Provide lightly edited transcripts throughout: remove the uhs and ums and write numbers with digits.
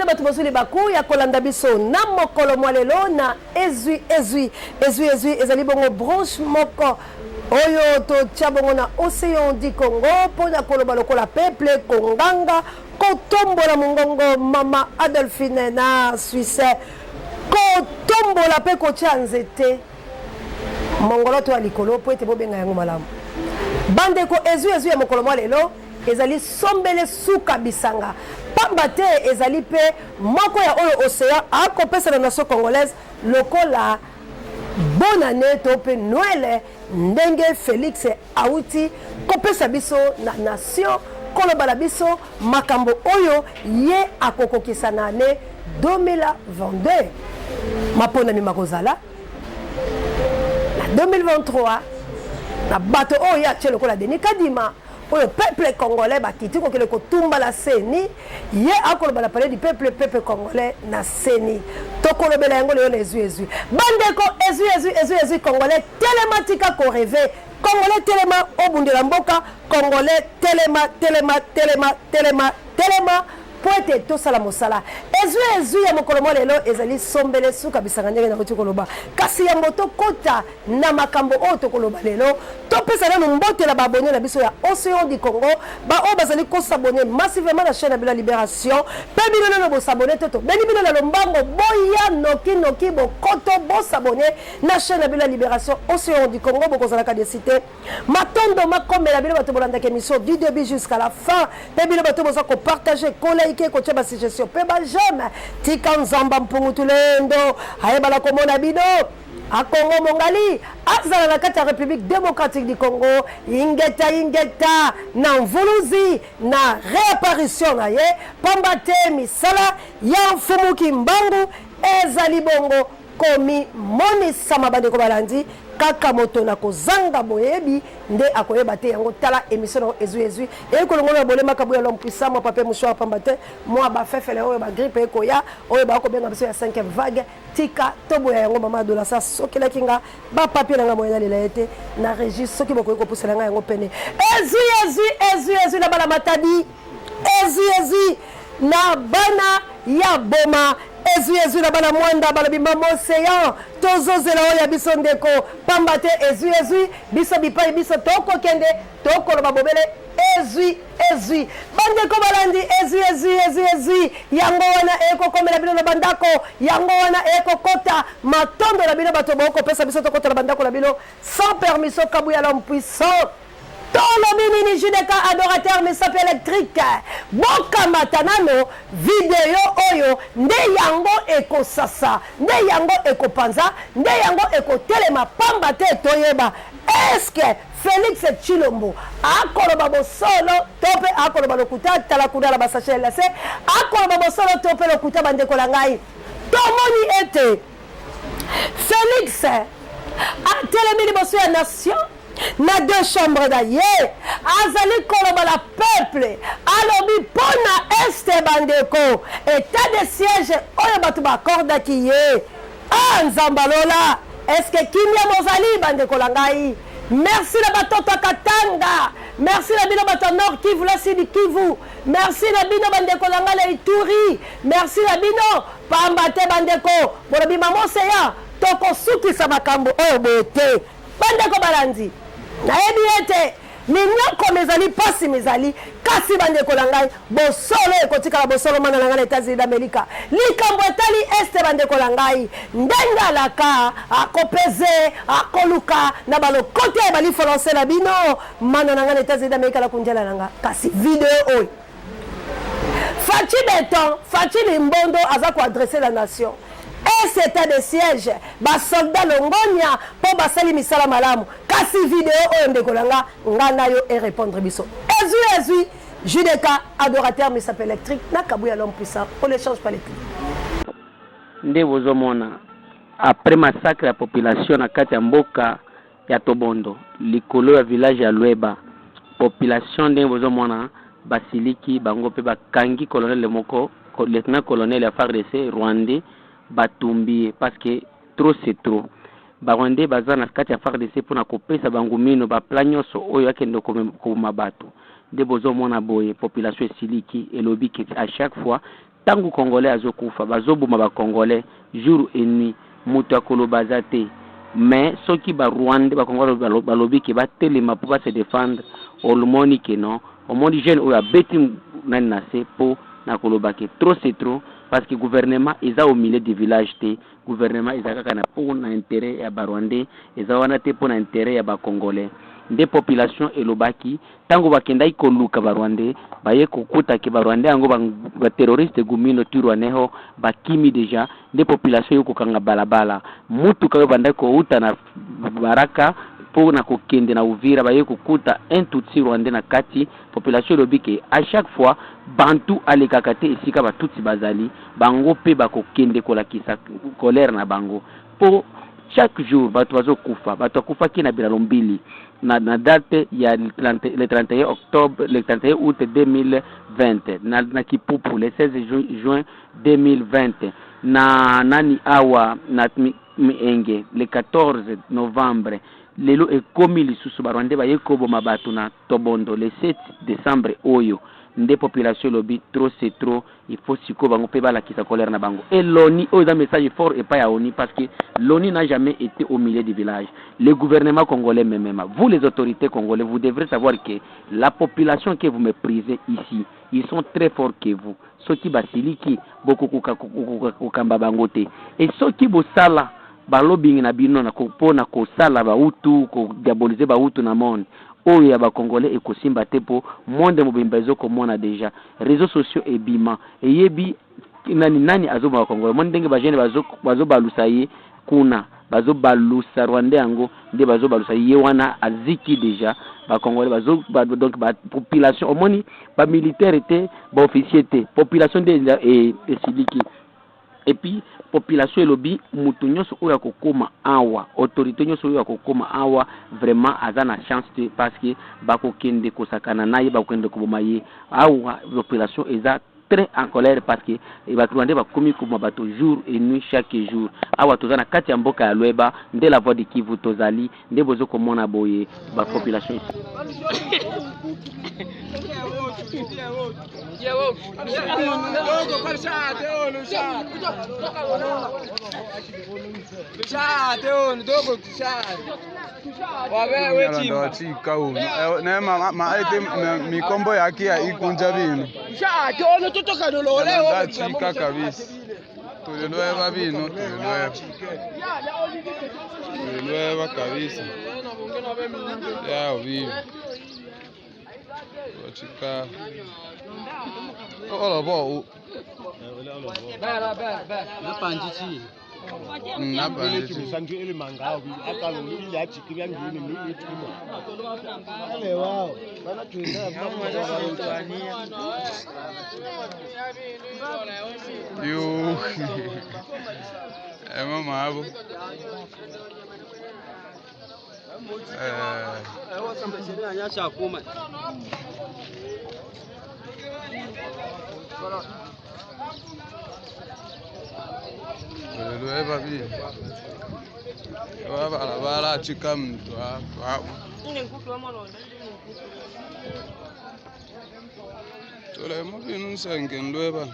batu bozuli baku ya kolanda biso na mokolo mwalelo na ezui ezali bongo branche moko oyo to tchabongo na Océan du Congo pona koloba lokola peuple konganga kotombola mongongo mama Adolphine na Suisse kotombola pe kotia nzete mongolo to alikolo po ete bobenga yango malamu bandeko ezui ya mokolo mwalelo ezali sombele suka bisanga pamba te ezali pe moko ya oyo Océan akopesa na nation congolaise lokola bonne année to pe Noël ndenge Félix auti kopesa biso na nation koloba la biso makambo oyo ye akokokisa na année 2022 mapona mi makozala na 2023 na bato oyo ya tshelo kola Denis Kadima oyo peuple congolais bakiti kokele kotumba la seni ye akoloba la parler du peuple congolais na seni tokolobela yango leyo na ezui bandeko ezui congolais telematika ko rêver congolais telema obundela mboka congolais telema poete tosala mosala ezui ya mokolo mwalelo ezali sombele suka bisanga ndenge na koloba kasi ya moto kota na makambo oyo tokoloba lelo topesa nano mbotela babone na biso ya Océan du Congo ba oyo bazali kosabone massivement na chaîne ya Libération pe bino nano bosabone toto beni bino na lombango boya noki bokoto bosabone na chaîne ya Libération Océan du Congo bokozalaka de cité matondo makomela bino bato bolandaka émission du début jusqu'à la fin pe bino bato boza ko partager ko kocheba suggestion pe ba jamais tika nzamba mpungu tulendo ayebala komona bino a Congo mongali azala na kati ya République démocratique du Congo ingeta na mvuluzi na réapparition na ye pamba te misala ya mfumu kimbangu ezali bongo komi monisa mabandeko balandi kaka moto na kozanga boyebi nde akoyeba te yango tala émission na ezui ekolongola bolema kabuya l'homme puissant mo pape mouchoir pamba te moi ba fefele oyo ba grippe ekoya oyo ba ko benga biso ya 5e vague tika toboya yango mama dola sa sokela kinga ba papier nga moyena lela ete na régis soki boko ko pusela nga yango pene ezui na bala matadi ezui na bana ya boma ezui na bana mwanda bala bimamo Océan tozozela oya biso ndeko pamba te ezui biso bipai biso toko kende toko loba bobele ezui bandeko balandi ezui yango wana eko komela bino na bandako yango wana eko kota matondo na bino bato boko pesa biso tokota na bandako na bino sans permission kabuya l'homme puissant Tolo mini Judeka adorateur misape électrique boka matanano video oyo nde yango eko sasa nde yango eko panza nde yango eko telema pamba te toyeba est-ce que Félix Tshilombo akoloba bosolo tope akoloba lokuta tala kuna la basache la se akoloba bosolo tope lokuta bandeko la ngai tomoni ete Félix a telemi liboso ya nation na deux chambres d'ailleurs azali koloba la peuple alobi pona este bandeko état de siège oyo bato bakordaki ye nzambalola est-ce que kimia mozali bandeko la ngai merci na batoto Katanga merci na bino bato Nord Kivu la Sud Kivu merci na bino bandeko la ngai la Ituri merci na bino pamba te bandeko bolobi mama Océan tokosukisa makambo oyo bote bandeko balandi nayebi ete minyoko mezali pasi mezali kasi bandeko la ngai bosolo ekotikala bosolo mana na ngai na États-Unis d'Amérique likambo etali este bandeko la ngai ndenge alaka akopeze akoluka na balokote ya bali français na bino mana na ngai na États-Unis d'Amérique la kunjela na ngai kasi video oyo Fachi Beton Fachi Limbondo aza ko adresser la nation et cet état de siège ba soldat longonia po basali misala malamu kasi video oyo ndekolanga ngana yo et répondre biso ezui Judeka adorateur misape électrique na kabuya l'homme puissant on ne change pas les prix nde bozomona après massacre ya population na kati ya mboka ya Tobondo likolo ya village ya Lweba population nde bozomona basiliki bango pe bakangi colonel moko lieutenant colonel ya FARDC rwandais batumbi parce que trop c'est trop barwandais baza na kati ya FARDC pona kopesa bango mino ba plan nyonso oyo akende ko mabato de bozomona boye population siliki elobi ki à chaque fois tangu congolais azokufa bazoboma ba congolais jour et nuit moto akoloba zate mais soki ba Rwanda ba congolais balobi ke ba telema pour se défendre olmoni ke non omoni jeune oya beti nani na se po na koloba ke trop c'est trop parce que gouvernement eza au milieu du village te gouvernement eza kaka na pour na intérêt ya ba Rwandais eza wana te pour na intérêt ya ba congolais nde population elobaki tango bakendai koluka ba Rwandais baye kokuta ke ba Rwandais yango ba terroriste gumino turwaneho bakimi deja nde population yoko kanga balabala mutu kayo banda ko uta na baraka pour na kokende na Uvira baye kokuta un tutsi Rwandais na kati population lobike à chaque fois bantu alekakate esika ba tutsi bazali bango pe bakokende kolakisa colère na bango pour chaque jour bato bazokufa bato akufa ki na bilalo mbili na date ya le 31 octobre le 31 août 2020 na Kipupu le 16 juin 2020 na nani awa na Mienge le 14 novembre lelo ekomi lisusu barwande bayekoboma bato na Tobondo le 7 décembre oyo nde population lobi trop c'est trop il faut siko bango pe balakisa colère na bango et l'ONU oyo un message fort et pas à ONU parce que l'ONU n'a jamais été au milieu du village le gouvernement congolais même vous les autorités congolais vous devrez savoir que la population que vous méprisez ici ils sont très forts que vous soki basiliki beaucoup kukamba bango te et soki bosala balobing na bino na kopona ko sala ba utu ko diaboliser ba utu na monde oyo ya ba congolais ekosimba te po monde mobimba ezokomona déjà réseaux sociaux ebima eyebi nani azoba ba congolais monde ndenge ba jeune bazobalusa ye kuna bazobalusa Rwanda yango nde bazobalusa ye wana aziki déjà ba congolais donc ba population omoni ba militaire était ba officier te population de esiliki et puis population elobi mutu nyonso oyo akokoma awa autorité nyonso oyo akokoma awa vraiment azana chance te parce que bakokende kosakana naye bakokende koboma ye awa population eza très en colère parce que bakurwande bakomi koma bato jour et nuit chaque jour awa tozana kati ya mboka ya Lweba nde la voix de Kivu tozali nde bozo komona boye ba population mikombo yake ya ikunja bino chika kabisa tulilweba bino tulilweba kabisa yao bino chika olobo napanjichi napanjichi ile mangao akalo ile achiki byangini ni itimo ale wao bana tuenda yo mama abo nyasha kuma lweba bini barabara achika mtu hapo tolemo binu nsenge lweba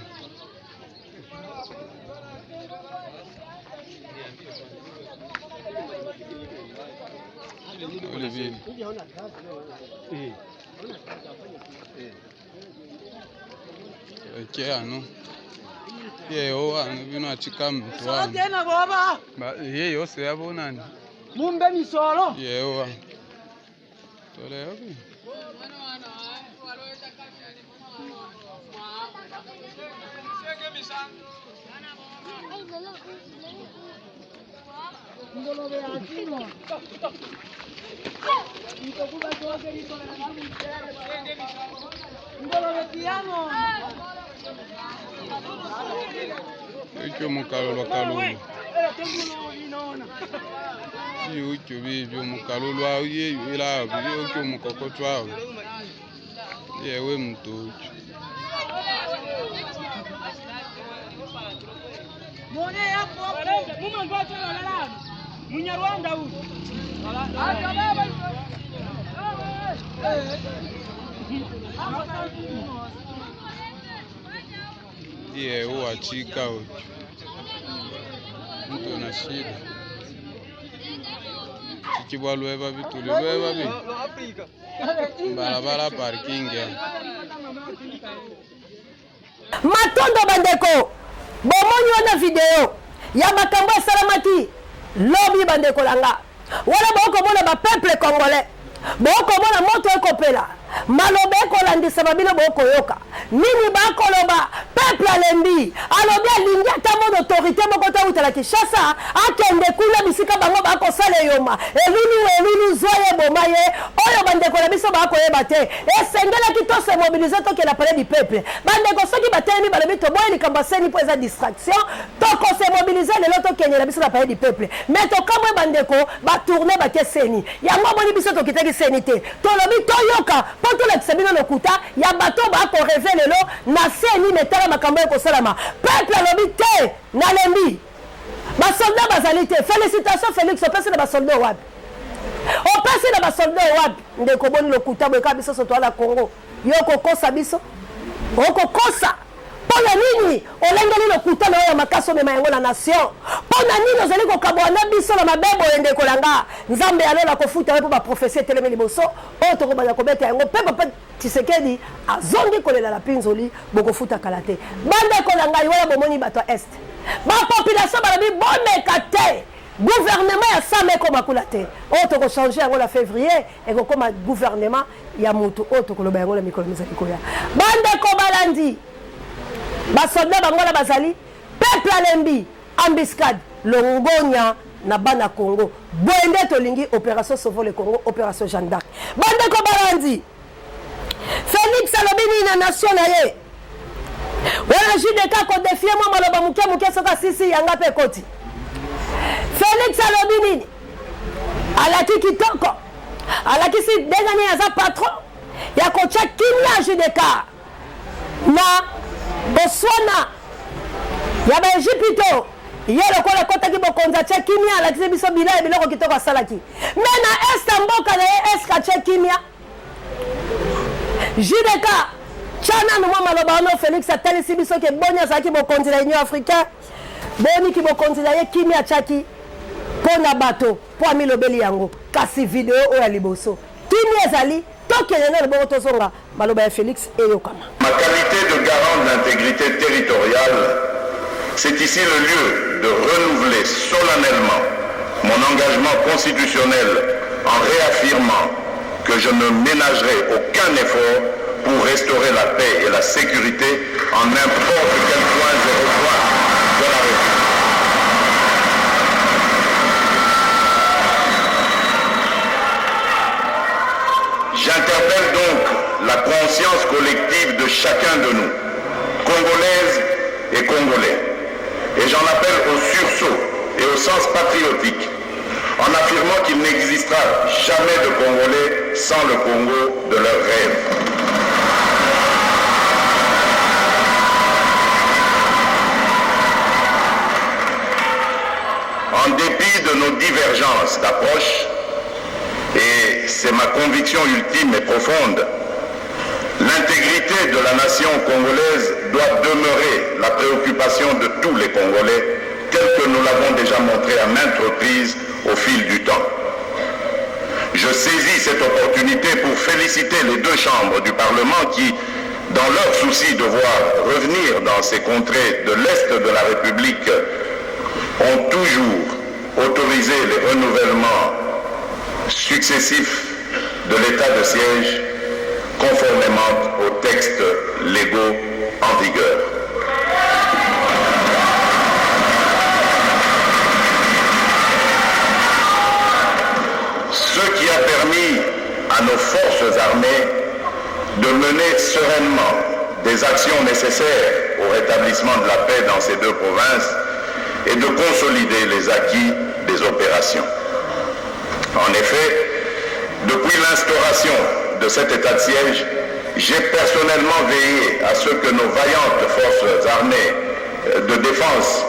ole bini ano yeyo anu bino achika mtu anu tena baba yeyo se yabonani mumbe misolo yeyo toleo bini Icyo mukalolo kalulu icyo bibyo mukalulu aho yeyo ila byo icyo mukokotwa aho yewe mtuchu Mone hapo mume ngwa tena lalala Munyarwanda huyu hata baba Iye uachika huyu mtu na shida chikibwa lweva vituli lweva vi barabara parking ya matondo bandeko bomoni wana video ya makambo esalamaki lobi bandeko langa wana bokomona bapeuple congolais bokomona moto ekopela maloba ekolandisa babino bokoyoka nini bakoloba peuple alembi alobi alingi ata mona autorité moko tautala Kinshasa akende kuna bisika bango bakosala eyoma elulu zoye boma ye oyo bandeko na biso bakoyeba te esengelaki tose mobilize tokela palais du peuple bandeko soki batelemi balobi toboye likambo aseni mpo eza distraction tokose mobilize lelo tokenyela biso na palais du peuple mais tokamwe bandeko batourne batie seni yango boni biso tokitaki seni te tolobi toyoka mpo tolakisa bino lokuta ya bato bakoreve lelo na seni metala makambo ekosalama peuple alobi te nalembi basoldat bazali te félicitation Félix opesi na basoldat wapi opesi na basoldat wapi ndeko boni lokuta boyeka biso soto ala Congo yo kokosa biso okokosa mpona nini olengeli lokuta na oyo makasi omema yango na nation mpona nini ozali kokabwana biso na mabebo oyo ndeko langa nzambe alola kofuta mpo baprofesie etelemi liboso oyo tokobanda kobeta yango mpe papa Tshisekedi azongi kolela na mpinzoli bokofuta kala te bandeko na ngai wana bomoni bato ya este bapopulation balobi bomeka te gouvernement ya sama ekoma kula te oyo tokochange yango na février ekokoma gouvernement ya motu oyo tokoloba yango na mikolo mizali koya bandeko balandi basoldat bango na bazali peuple alembi embuscade longonya na bana Congo boende tolingi opération sauver le Congo opération Jeanne d'Arc bandeko balandi Félix alobi nini na nation na ye wana JDK kodefie mwa maloba muke soka sisi yanga pe koti Félix alobi nini alaki kitoko alakisi ndengani aza patron ya kotia kimia JDK na boswana ya baegypito ye lokola kotaki bokonzi atia kimia alakisi biso bila ya biloko kitoko asalaki me na este mboka na ye eske atia kimia JDK tshana no mwa maloba wana Félix atalisi biso ke boni azalaki bokonzi na union africain boni ki bokonzi na ye kimia atiaki mpo na bato mpo amilobeli yango kasi video oyo ya liboso kimia ezali tokende na libongo tozonga maloba ya Félix eyokama. Ma qualité de garant de l'intégrité territoriale, c'est ici le lieu de renouveler solennellement mon engagement constitutionnel en réaffirmant que je ne ménagerai aucun effort pour restaurer la paix et la sécurité en n'importe quel point et recoin de la République. J'interpelle donc la conscience collective de chacun de nous, Congolaises et Congolais, et j'en appelle au sursaut et au sens patriotique, en affirmant qu'il n'existera jamais de Congolais sans le Congo de leurs rêves. En dépit de nos divergences d'approche, et c'est ma conviction ultime et profonde, l'intégrité de la nation congolaise doit demeurer la préoccupation de tous les Congolais, tel que nous l'avons déjà montré à maintes reprises au fil du temps. Je saisis cette opportunité pour féliciter les deux chambres du Parlement qui, dans leur souci de voir revenir dans ces contrées de l'Est de la République, ont toujours autorisé les renouvellements successifs de l'état de siège conformément aux textes légaux en vigueur. Ce qui a permis à nos forces armées de mener sereinement des actions nécessaires au rétablissement de la paix dans ces deux provinces et de consolider les acquis des opérations. En effet, depuis l'instauration de cet état de siège, j'ai personnellement veillé à ce que nos vaillantes forces armées de défense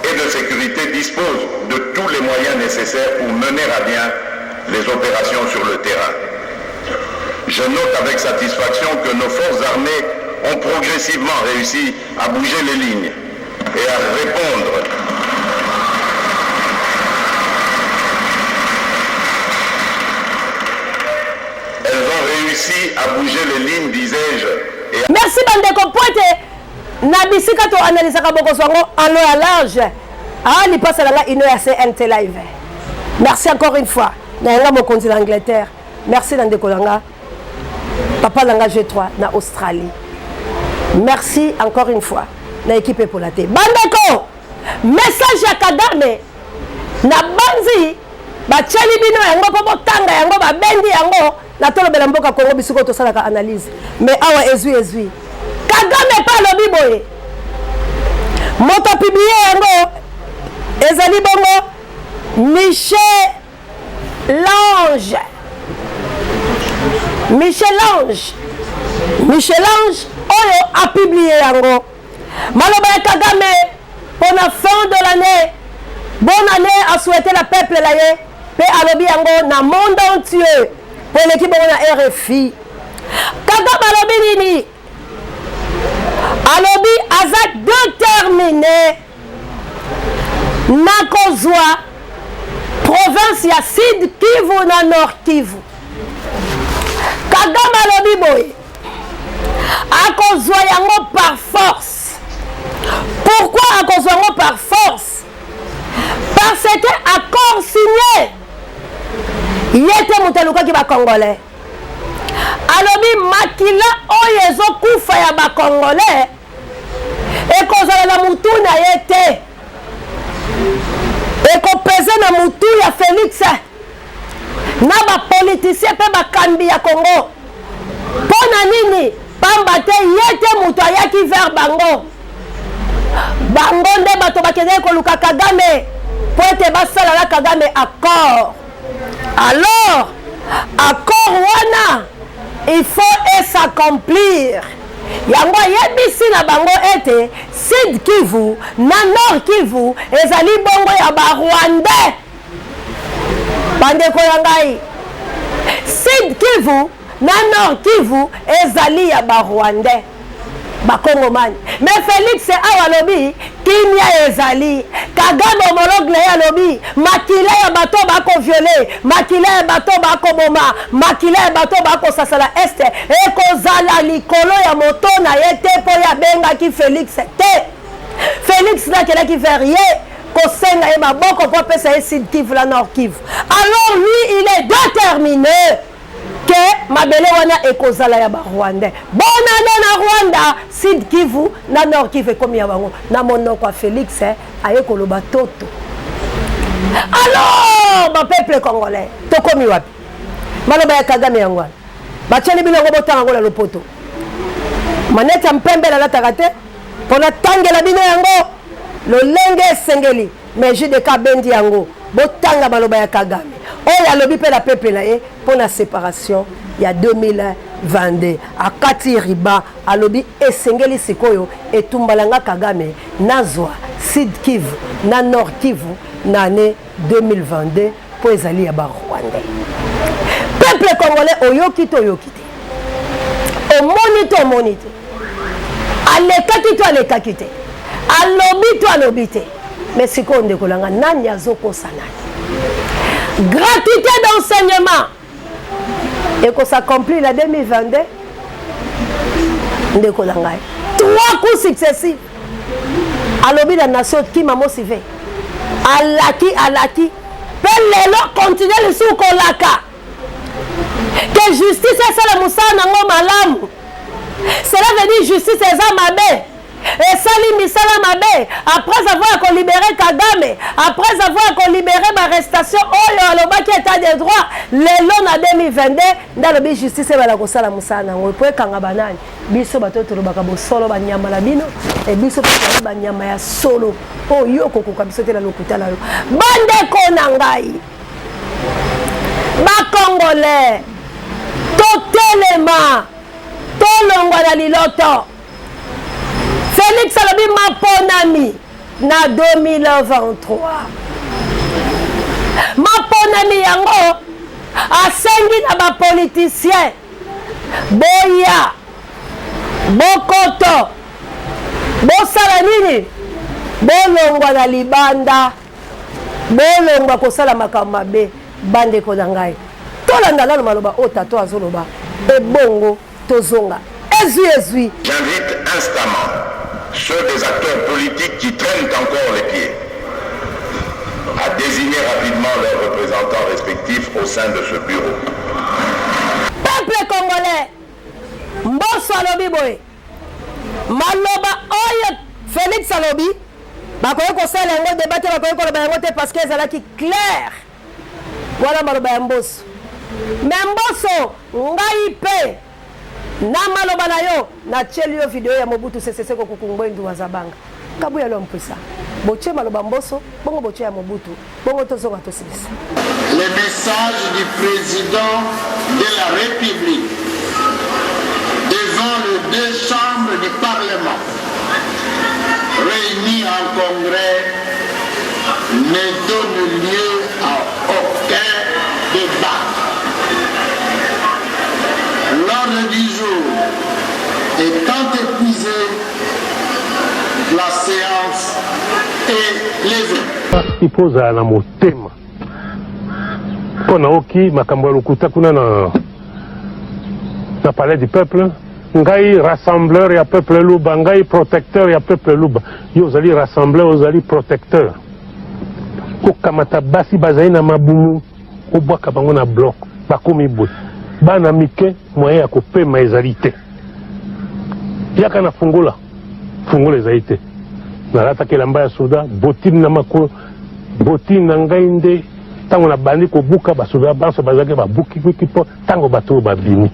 et de sécurité disposent de tous les moyens nécessaires pour mener à bien les opérations sur le terrain. Je note avec satisfaction que nos forces armées ont progressivement réussi à bouger les lignes et à répondre à bouger les lignes, disais-je. Merci Bandeko Poete. Nabisika to analyser kaboko songo en long à large. Ah, il passe là une heure CNT live. Merci encore une fois. Nanga mo konti l'Angleterre. Merci Bandeko Langa. Papa Langa G3 na Australie. Merci encore une fois. Na équipe pour la té. Bandeko. Message à Kagame. Na banzi ba chali bino yango po tanga yango ba bendi yango. Na tolo bela mboka Congo bisiko to sala ka analyse mais awa ezui Kagame pa lobi boye moto publié yango ezali bongo Michel Ange oyo a publié yango maloba ya Kagame pour la fin de l'année. Bonne année à souhaiter la peuple là ye pe alobi yango na monde entier. Pour l'équipe de la RFI, Kagame alobi nini? Alobi azak déterminé na kozwa province ya Sud Kivu na Nord Kivu. Kagame alobi boye akozwa yango par force. Pourquoi akozwa yango par force? Parce que accord signé yete mutaluka ki ba Congolais. Alobi makila oyezo kufa ya ba Congolais e kozala na mutu na yete. E ko pese na mutu ya Félix na ba politicien pe ba kambi ya Congo. Pona nini pamba te yete mutu ayaki vers bango. Bango nde bato bakende ko luka Kagame po ete basala la Kagame accord. Alors, accord wana, il faut s'accomplir. Yango yebisi na bango ete Sud Kivu na Nord Kivu ezali bongo ya ba Rwandais. Bandeko yangai. Sud Kivu na Nord Kivu ezali ya ba Rwandais. Ba Congomani. Mais Félix awa lobi kimia ezali. Kagame homologue ya lobi makila ya bato bako violer, makila ya bato bako boma, makila ya bato bako sasala este e kozala likolo ya moto na yete po ya benga ki Félix te. Félix na kela ki verrier kosenga e maboko po pesa e Sud Kivu la Nord Kivu. Alors lui il est déterminé que mabele wana ekozala ya ba Rwandais. Bonne année na Rwanda, Sud Kivu na Nord Kivu comme ya bango. Na monoko a Félix aye koloba toto. Alors, ba peuple congolais, to komi wapi? Maloba ya Kagame yango. Ba tcheli bino ngo botanga ngo la lopoto. Maneta mpembe la takate pona tangela bino yango. Lolenge sengeli, mais je de kabendi yango. Botanga maloba ya Kagame. Oya lobi pe la peuple là pour la séparation il y a 2022 à Kati Riba alobi esengeli sikoyo etumbalanga Kagame nazwa Sud Kivu na Nord Kivu na année 2022 pour ezali ya ba Rwandais. Peuple congolais oyoki to yokite. Omoni te. Alekaki te. Alobi te. Mais sikoyo ndekolanga nani azoko sanani. Gratuité d'enseignement. Et qu'on s'accomplit la 2022. Ndeko langai. 3 coups successifs. Alobi la nation qui m'a motivé. Alaki. Pelle continue le sous kolaka. Que justice est celle moussa nango malamu. Cela veut dire justice est amabe. Et Salim Misala Mabe, après avoir libéré Kagame, après avoir libéré ma arrestation, Oyo Aloba qui est à des droits, les lois en 2022, dans le justice, et la Kosala Moussana, on peut kangabanani, biso bato turubaka bo solo banyama la bino, et biso bato banyama ya solo, oh yo koko kabisote la lokuta la yo, bande konangai, ba Congolais, totelema, tolongwa na liloto. Félix alobi maponami na 2023. Maponami yango asengi na ba politicien boya bokoto bosala nini bolongwa na libanda bolongwa kosala makambo mabe bandeko na ngai tolanda nano maloba oyo tato azoloba ebongo tozonga ezwi. J'invite instamment ceux des acteurs politiques qui traînent encore les pieds à désigner rapidement leurs représentants respectifs au sein de ce bureau. Peuple congolais, mboso alobi boye maloba oyo Félix alobi bakoki kosala yango débat te bakoki koloba yango te parce que ezalaki clair wana maloba ya mboso me mboso ngai mpe na maloba na yo natieli yo video ya Mobutu Sese Seko Kukumbwendu wa Zabanga kabuya lo mpesa boche maloba mboso bongo boche ya Mobutu bongo tozonga tosilisa. Le message du président de la République devant les deux chambres du Parlement réunies en congrès ne donne lieu à aucun débat. L'ordre du jour étant épuisé, la séance est levée. Il pose à la motema. Qu'on a oki makambo lukuta kuna na palais du peuple. Ngai rassembleur ya peuple luba, ngai protecteur ya peuple luba. Yo zali rassembleur, ozali protecteur. Okamata basi bazali na mabumu, obwaka bango na bloc, bakomi boy. Bana mike moyen ya kopema ezali te. Yaka na fungola ezali te. Nalata kelamba ya soda, botine na makolo, botine na ngai nde tango na bandi kobuka basoda banso bazaki babuki kipo tango bato babini.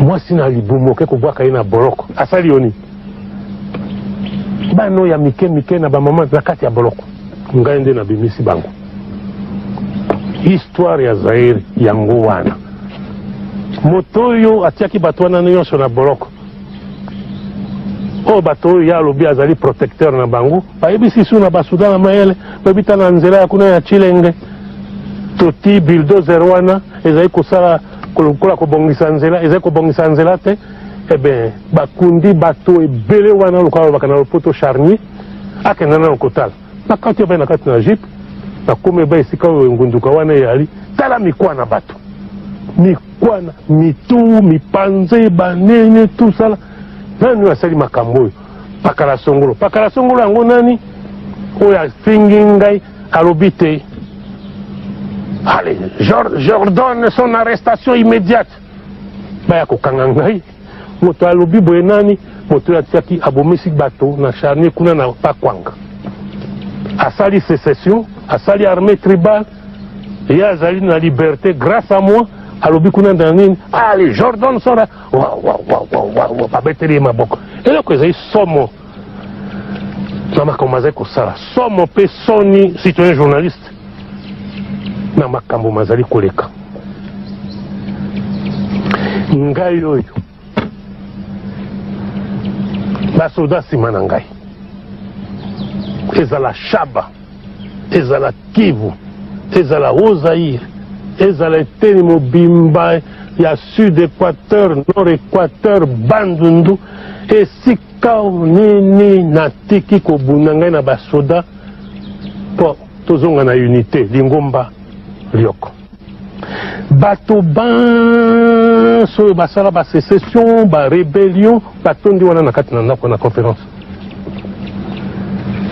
Mwasi na libumo ke kobwaka ye na boloko asali yoni bano ya mike na bamama na kati ya boloko ngai nde na bimisi bango. Histoire ya Zaire yango wana moto oyo atiaki bato wana nyonso na boloko oyo bato oyo ya alobi azali protecteur na bango bayebisi su na basuda na mayele babita na nzela ya kuna ya Chilenge toti bulldozer wana ezali kosala kola kobongisa nzela ezali kobongisa nzela te ebe bakundi bato ebele wana lokola bakana lopoto charnier akenda na kotala bakati obe na kati na jeep bakome ba esika oyo ngunduka wana yali tala mikwana bato mikwana mitu mipanze banene tout ça nani asali makambo oyo pakala songolo yango nani oyo afingi ngai alobi te. Allez, j'ordonne son arrestation immédiate. Baya kokanga ngai moto alobi boye nani moto atiaki abomisi bato na charnier kuna na pakwanga asali sécession asali armée tribale et azali na liberté grâce à moi alobi kuna ndanini allez j'ordonne son wa babeteli maboko eloko ezali somo na makambo azali kosala somo pe soni citoyen journaliste na makambo mazali koleka ngai oyo basoda nsima na ngai ezala Shaba ezala Kivu ezala Ozaïre ezala eteni mobimba ya sud équateur nord équateur bandundu esika nini natiki kobunda ngai na basoda po tozonga na unité lingomba lioko bato banso oyo basala basécession barébellion batondi wana na kati na ndako na conférence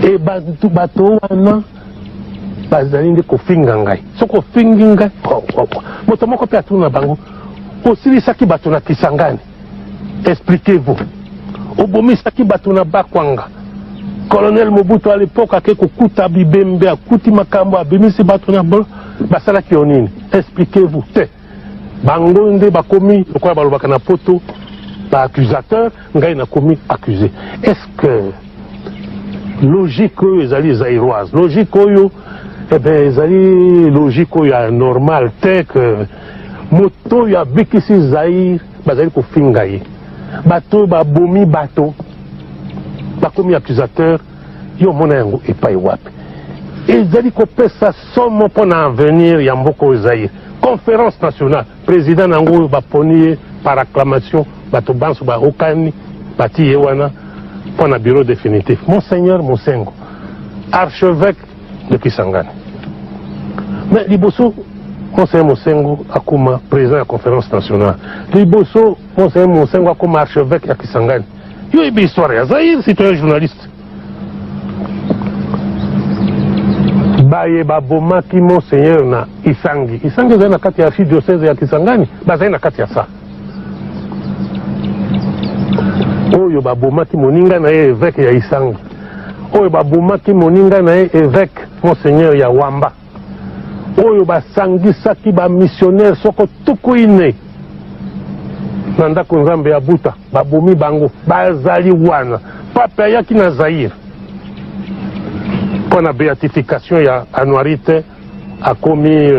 e bato wana bazali nde kofinga ngai soki ofingi ngai moto moko mpe atuna bango osilisaki bato na Kisangani expliquez-vous obomisaki bato na Bakwanga colonel Mobutu à l'époque ake kokuta bibembe akuti makambo abimisi bato na bolo basalaki yo nini expliquez-vous te bango nde bakomi lokola balobaka na poto baaccusateur ngai nakomi accusé. Est-ce que logique oyo ezali zairoise logique oyo ezali logique oyo ya normal te que moto oyo abikisi Zaire bazali kofinga ye bato oyo babomi bato bakomi accusateur yo mona yango epai wapi ezali kopesa somo mpona avenir ya mboka oyo Zaire conférence nationale président nango oyo baponi ye par acclamation bato banso ba okani bati yewana pour un bureau définitif. Monseigneur Mosengo, archevêque de Kisangani. Mais Liboso, Monseigneur Mosengo akuma président de la conférence nationale. Liboso, Monseigneur Mosengo akuma archevêque de Kisangani. Yo ibi histoire ya Zaïre, citoyen journaliste. Baye babomaki Monseigneur na Isangi. Isangi zai na kati ya archidiocèse ya Kisangani, bazai na kati ya sa. Oyo babomaki moninga na ye évêque ya Isangi. Oyo babomaki moninga na ye évêque Monseigneur ya Wamba. Oyo basangisaki ba missionnaire soko tuku ine. Na ndako nzambe ya Buta, babomi bango, bazali wana. Pape ayaki na Zaïre. Pour la béatification, il y a Anuarite a commis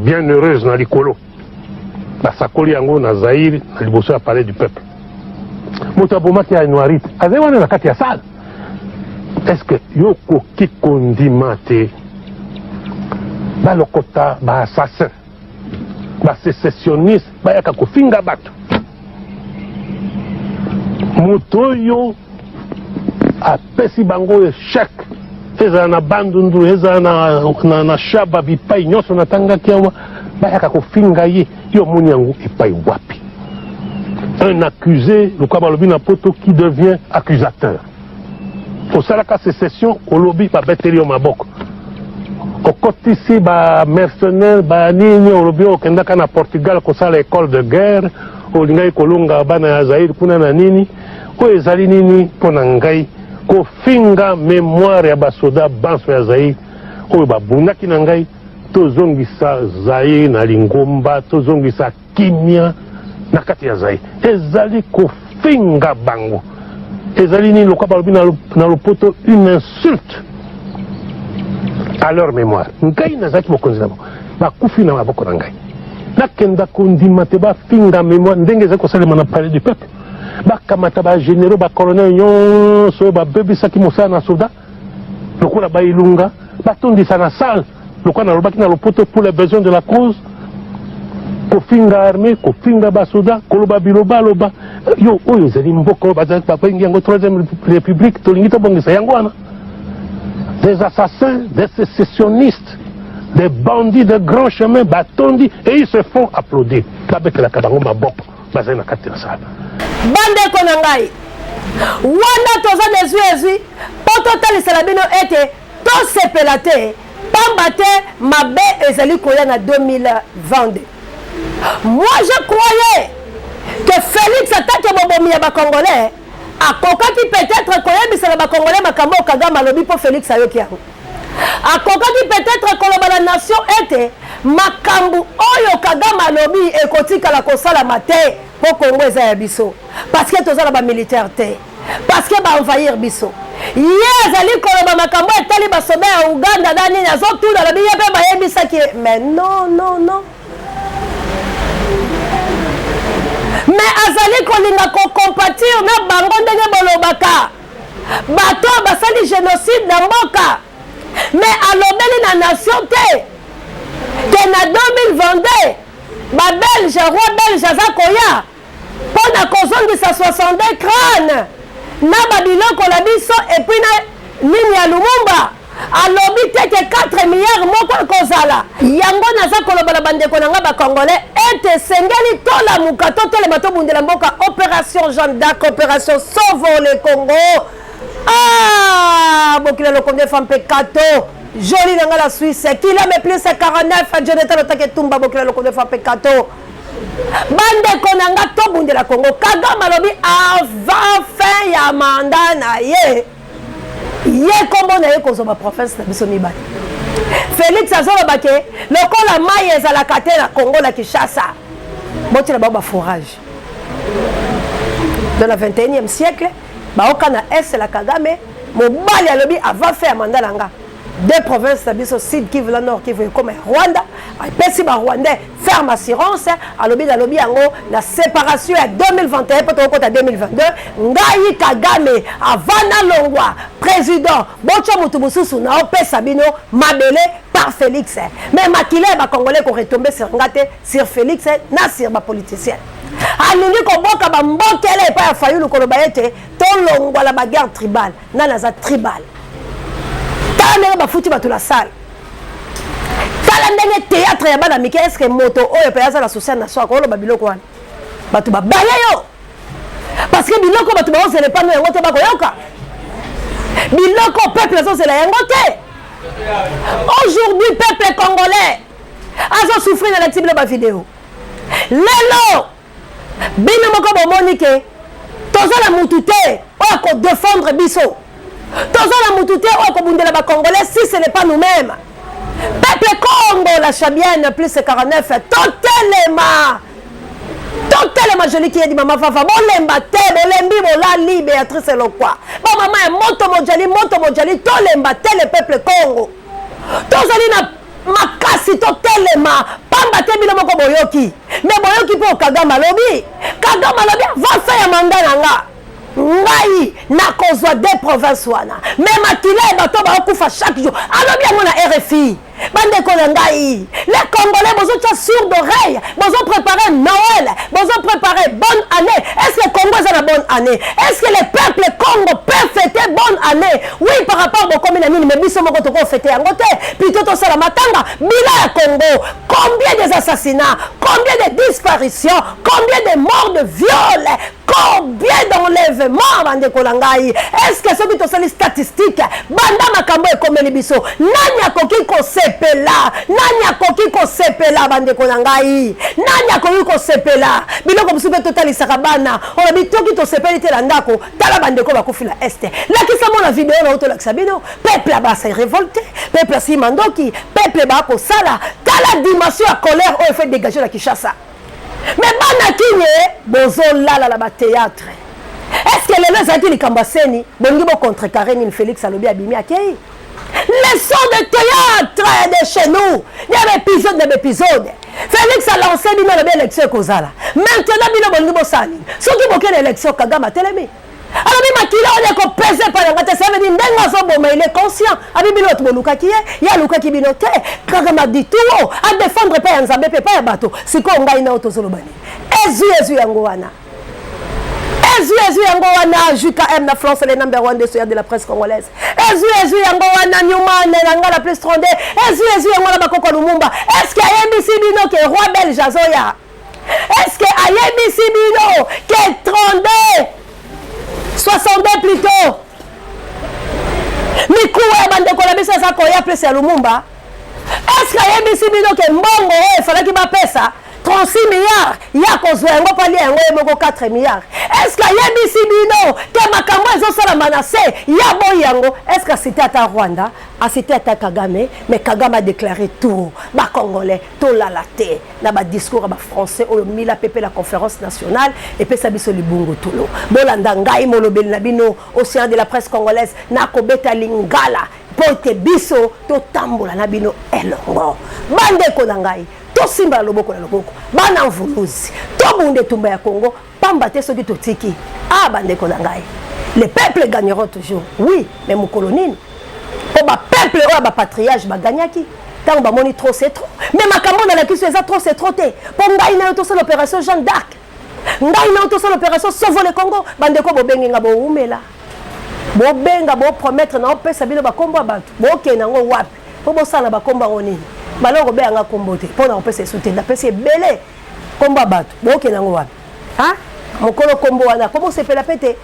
bienheureuse dans l'Ikolo. La Sakoli Yango na Zaïre, na Liboso a parlé du peuple. Motaboma qui a Anuarite, avec on est la Katia Sal. Est-ce que Yoko qui condimate, ba lokota, ba assassin, ba sécessionniste, ba yakako finga bato. Motoyo a pesi bango échec. Eza na bandundu, eza na shaba bipai nyoso na tanga kiawa bayaka kofinga ye yo moni yango epai wapi. Un accusé, le kwa balobi na poto qui devient accusateur. Au salaka sécession au lobby ba beteli yo maboko. Okotisi ba mercenaire ba nini au lobby okendaka na Portugal ko sala école de guerre, olingai kolonga bana ya Zaïre kuna na nini, ko ezali nini pona ngai kofinga mémoire ya basoda banso ya Zaïre oyo babundaki na ngai tozongisa Zaïre na lingomba tozongisa kimia na kati ya Zaïre ezali kofinga bango ezali ni lokwa balobi na lopoto une insulte à leur mémoire ngai nazalaki mokonzi na bango bakufi na maboko na ngai nakenda kondima te bafinga mémoire ndenge ezali kosalema na palais du peuple bakamata ba généraux ba colonel nyonso ba bebisaki mosala na soda lokola ba ilunga batondisa na salle lokola na lobaki na lopoto pour les besoins de la cause kofinga armée kofinga ba soda koloba biloba loba yo oyo ezali mboka bazali bapengi yango troisième république tolingi tobongisa yango wana des assassins des sécessionnistes des bandits de grand chemin batondi et ils se font applaudir babekelaka bango maboko bazali na kati na salle. Bande konangai wana toza nezwi po totalisela bino ete tosepela te pamba te mabe ezali koya na 2022. Moi je croyais que Félix attaque bobomi ya bakongolais akokaki peut-être koyebisela bakongolais makambo Kagame alobi po Félix ayoki yango akokaki peut-être koloba na nation ete makambo oyo Kagame alobi ekotikala kosalama te po Congo eza ya biso parce que tozala ba militaire te parce que ba envahir biso ye azali koloba makambo etali basoda ya Uganda dani azotuna lobi ye pe bayebisaki mais non mais azali kolinga kocompatir na bango ndenge bolobaka bato basali génocide na mboka mais alobeli na nation te que na 2022 babelge roi belge aza koya mpo na kozongisa 62 crâne na babiloko na biso epuis na nini ya Lumumba alobi te ke 4 milliards moko ekozala yango naza koloba na bandeko na nga bakongolais ete sengeli tolamuka totolema tobundela mboka opération Jeanne d'Arc opération Sauvons le Congo bokila lokonde femme mpe kato joli na nga la Suisse kilomètre plus 49 Jonathan Otake Tumba bokila lokonde femme mpe kato bandeko na nga tobundela Congo Kagame alobi avant fin ya mandat na ye kombo na ye kozoma province na biso mibale Félix azoloba ke lokola mai ezalaka te na Congo na Kinshasa botina bao baforage dans le 21e siècle baoka na est la Kagame mobali alobi avant fin ya mandat na nga deux provinces na biso Sud Kivu la Nord Kivu comme Rwanda apesi ba Rwandais ferme assurance alobi yango na séparation ya 2021 poto okota 2022 ngai Kagame avana longwa président bocho mutu mususu na opesa bino mabele par Félix mais makile ba congolais ko retomber sur ngate sur Félix na sur ba politicien alingi koboka bambokele epai ya Fayulu koloba ete tolongwala baguerre tribal nani aza tribal. Tala ndenge bafuti bato la salle, tala ndenge théâtre ya bana mike. Eske moto oyo mpe aza na social nation akoloba biloko wana bato babaya yo parce que biloko bato baozela epano yango te bakoyoka biloko peuple azozela yango te. Aujourd'hui peuple congolais azo souffrir na lectibilo ba vidéo lelo bino moko bomoni ke tozala mutu te oyo ko défendre biso, tozala mutu te oyo ko bundela ba congolais si ce n'est pas nous-mêmes. Peuple Congo la Chabienne plus 49 totelema joli qui est dit maman Fafa bolemba te bolembi bolali Béatrice Lokwa ba maman moto mojali tolemba te le peuple Congo tozali na makasi totelema pamba te bino moko boyoki mais boyoki po Kagame lobi va faire mandat nanga ngai na kozwa des provinces wana mais makila bato ba okufa chaque jour alobi yango na RFI bande ko ngai les Congolais bozo tcha sur d'oreille bozo préparer Noël bozo préparer bonne année. Est-ce que Congo est la bonne année? Est-ce que les peuples Congo peuvent fêter bonne année? Oui, par rapport au commune mais biso moko to ko fêter yango te plutôt to sala matanga bila ya Congo. Combien des assassinats, combien de disparitions, combien de morts de viol, combien d'enlèvements bande ko ngai? Est-ce que ceux qui to sali statistique banda makambo e komeli biso nani akoki ko sepela bande ko ngai? Nani akoki ko sepela biloko musupe total isakabana on bitoki to sepeli te landako tala bande ko bakofila este la kisamo la vidéo na auto la sabino peuple ba s'est révolté peuple si mandoki peuple ba ko sala tala dimension à colère au fait dégager la Kinshasa mais bana kinye bozo la ba théâtre. Est-ce que les gens qui Kambaseni bongi bo contrecarrer ni Félix Alobi abimi akei leçon de théâtre de chez nous. Il y a un épisode. Félix a lancé une élection Kozala. Maintenant, il y a un élection. Ce qui est une élection, Kagame a télémé. Alors, il a pesé par la tête. Ça veut dire il est conscient. Il y a Luka qui binote. Kagame a dit tout. À défendre pas Nzambe, pas bateau. C'est quoi on a une autre Zolobani. Ezu Yangoana. Ezu Yangoana, JKM na France, les number 1 de la presse congolaise. Ezu Yangoana, Newman, la plus trondée. Ezu Yangoana, Bakoko Lumumba. Est-ce qu'il y a un Bino qui est roi belge Azoya? Est-ce qu'il y a un Bino qui est trondé 62 plutôt? Mikuwe Bandeko la Bissa Sakoya plus à Lumumba. Est-ce qu'il y a un Bino qui est mbongo? Il fallait qu'il m'appelle ça. 36 milliards, il y a qu'on pas lié 4 milliards. Est-ce qu'il y a un Bino que Makambo est menacé? Il y a bon yango. Est-ce que c'était à Rwanda? C'était à Kagame, mais Kagame a déclaré tout. Les Congolais, tout la laté. Dans le discours français, au Mila Pepe, la conférence nationale, et puis ça biso libungo tout l'eau. Bolanda ngai molobel nabino, océan de la presse congolaise, nakobeta lingala, pote biso, to tambola nabino elongo. Bande konangai. To simba loboko na loboko bana mvuluzi to bunde tumba ya Congo pamba te soki totiki bande ko na ngai les peuples gagneront toujours oui mais mon colonine pour ba peuple ou ba patriarche ba gagnaki tant ba moni trop c'est trop mais makambo na la question ça trop c'est trop te pour ngai na to sur l'opération Jeanne d'Arc ngai na to sur l'opération Sauve le Congo bande ko bobenga bo umela bo benga bo promettre na opesa bino ba kombo abantu bo ke nango wapi po bo sala ba kombo ngoni baloko be anga kombote pona opese soutien na pese belé komba bato boke nango wapi mokolo kombo wana komo sepela pete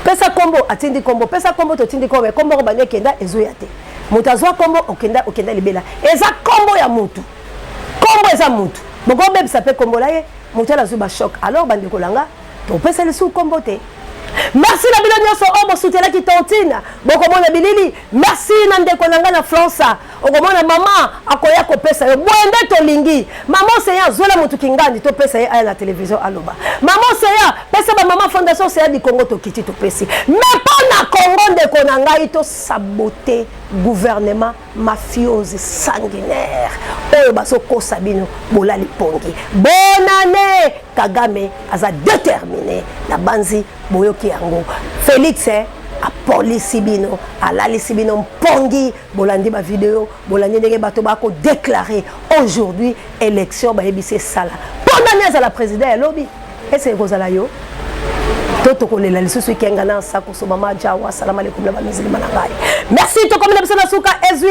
pesa kombo atindi kombo pesa kombo to tindi kombo kombo ko bane kenda ezoya te mutazwa kombo okenda libela eza kombo ya mutu kombo eza mutu boko bebisa pe kombo la ye mutala zuba choc alors bande kolanga to pesa le sou kombo te. Merci la bilonyoso obo soutien qui tontine boko mona bilili merci nande konanga na France okomona mama akoya ko pesa yo bwende to lingi mama seya zola mutu kingandi to pesa ya la télévision aloba mama seya pesa ba mama fondation seya di Congo to kiti to pesi mais pas na Congo de konanga ito saboter gouvernement mafiose sanguinaire oyo baso ko sabino bolali pongi bonne année Kagame aza déterminé na banzi boyoki yango Félix a police bino alali sibino mpongi bolandi ba vidéo bolandi ndenge bato bako déclarer aujourd'hui élection ba ebisi sala pendant à la président lobby ese kozala yo toto kolela lisusu kenga na sako so mama jawa salam alaikum la bamizili manangai merci to comme na suka ezu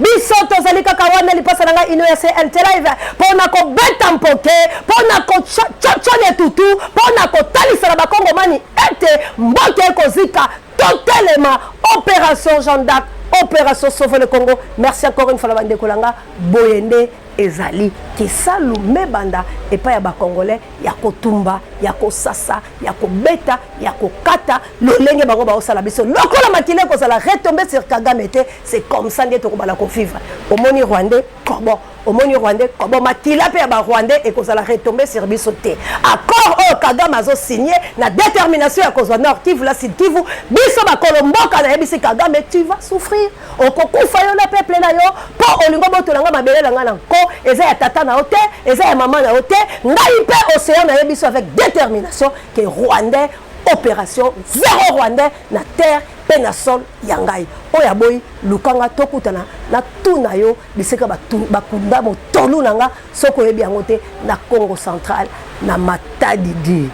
biso to zalika kawana lipasa nanga ino ya CLT live pona ko beta mpoke pona ko chachone tutu pona ko talisa ba Kongo mani ete mboke kozika totalement opération Jeanne d'Arc opération Sauver le Congo. Merci encore une fois la bande kolanga boyende ezali kisalu mebanda et pas ya ba congolais ya kotumba ya kosasa ya kobeta ya kokata lolenge bango ba osala biso lokola makile ko sala retomber sur Kagame te c'est comme ça ndeto ko bala ko vivre au moni rwandais kobo au moni rwandais kobo makila pe ya ba rwandais et ko sala retomber sur biso te accord o Kagame azo signé na détermination ya kozwa Nord Kivu la Sud Kivu biso ba kolomboka na yebisi Kagame tu vas souffrir okokufa yo na peuple na yo po olingo botolanga mabele langa na ko eza ya tata na ote eza ya maman na ote ngai pe océan na yebiso avec détermination que rwandais opération zéro rwandais na terre pe na sol ya ngai oya boy lukanga tokutana na tuna yo biseka bakunda motolu nanga soko yebi yango te na Congo central na Matadi di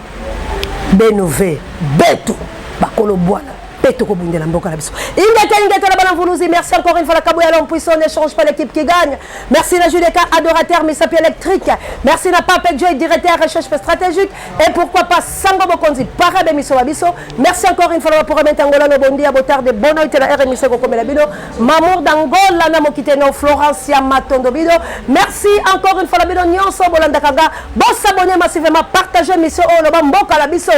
Benove betu bakolo bwana Petoko Bundela Mboka la biso. Ingeta la Balanvoulouzi, merci encore une fois la Kabouya l'homme puissant, n'échange pas l'équipe qui gagne. Merci la Juleka, adorateur, mais sapie électrique. Merci la Pape Joy, directeur recherche stratégique. Et pourquoi pas Sango Bokonzi, Parabe Miso Abiso. Merci encore une fois pour remettre Angola no Bondi, Abotar de Bonoï, la RMI Sego Komelabino. Mamour d'Angola, Namo Kiteno, Florencia Matondo Bido. Merci encore une fois la Bido, Nyonso Bolandakaga. Bon s'abonner massivement, partager Miso Oloba Mboka la biso.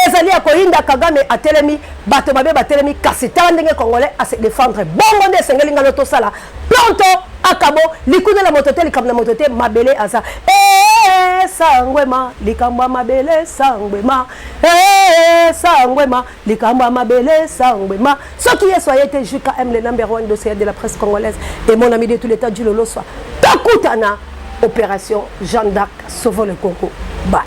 Ezali Akoinda Kagame à Telemi, Batomabe. Batelemi kasi tandenge congolais à se défendre bongo nde sengelinga loto sala planto akabo likune la motote likamna motote mabele aza sangwema likamba mabele sangwema sangwema likamba mabele sangwema ce qui est soyez JKM le number 1 dossier de la presse congolaise et mon ami de tout l'état du lolo soit takutana opération Jeanne d'Arc Sauver le Congo bye.